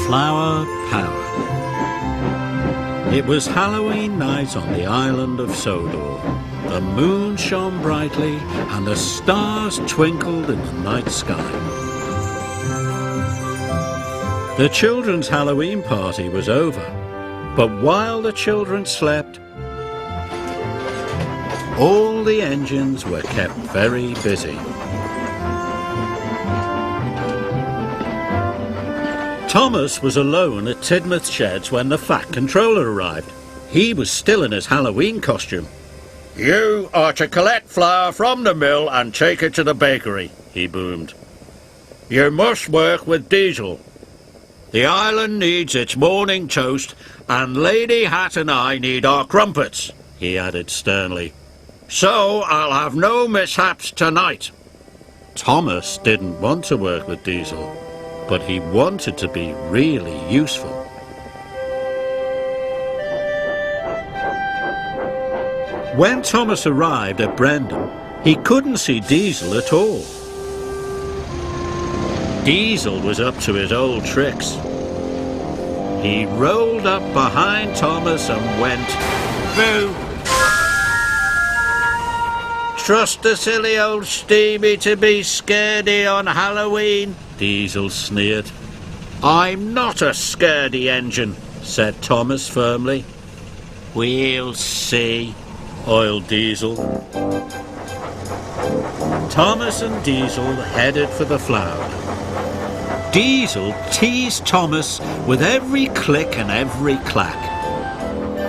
Flower Power. It was Halloween night on the island of Sodor. The moon shone brightly and the stars twinkled in the night sky. The children's Halloween party was over, but while the children slept, all the engines were kept very busy. Thomas was alone at Tidmouth Sheds when the Fat Controller arrived. He was still in his Halloween costume. "You are to collect flour from the mill and take it to the bakery," he boomed. "You must work with Diesel. The island needs its morning toast, and Lady Hat and I need our crumpets," he added sternly. "So I'll have no mishaps tonight." Thomas didn't want to work with Diesel, but he wanted to be really useful. When Thomas arrived at Brendam, he couldn't see Diesel at all. Diesel was up to his old tricks. He rolled up behind Thomas and went, "Boo! Trust the silly old steamy to be scaredy on Halloween," Diesel sneered. "I'm not a scaredy engine," said Thomas firmly. "We'll see," oiled Diesel. Thomas and Diesel headed for the flour. Diesel teased Thomas with every click and every clack.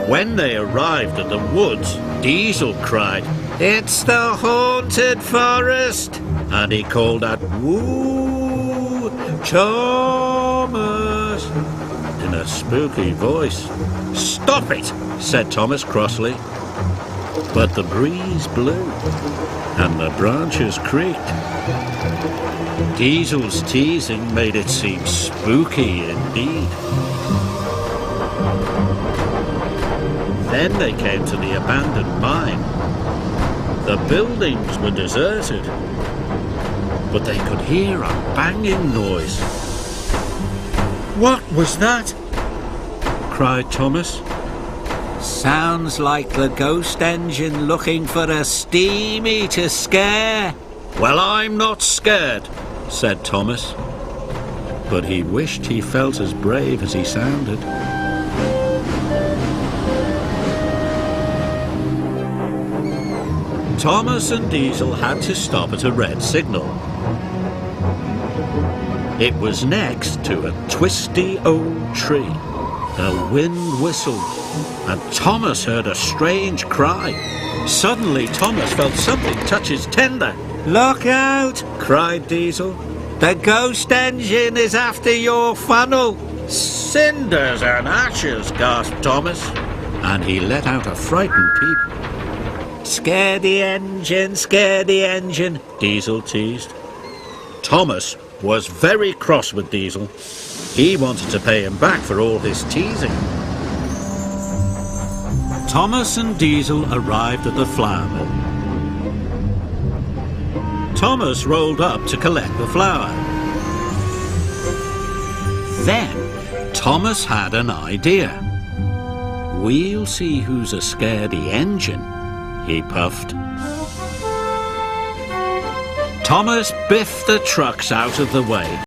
When they arrived at the woods, Diesel cried, "It's the haunted forest!" And he called out, "Woo, Thomas!" in a spooky voice. "Stop it!" said Thomas crossly. But the breeze blew, and the branches creaked. Diesel's teasing made it seem spooky indeed. Then they came to the abandoned mine. The buildings were deserted, but they could hear a banging noise. "What was that?" cried Thomas. "Sounds like the ghost engine looking for a steamy to scare." "Well, I'm not scared," said Thomas. But he wished he felt as brave as he sounded. Thomas and Diesel had to stop at a red signal. It was next to a twisty old tree. The wind whistled, and Thomas heard a strange cry. Suddenly, Thomas felt something touch his tender. "Look out!" cried Diesel. "The ghost engine is after your funnel." "Cinders and ashes," gasped Thomas. And he let out a frightened peep. Scaredy engine," Diesel teased. Thomas was very cross with Diesel. He wanted to pay him back for all his teasing. Thomas and Diesel arrived at the flour mill. Thomas rolled up to collect the flour. Then Thomas had an idea. "We'll see who's a scaredy engine," he puffed. Thomas biffed the trucks out of the way.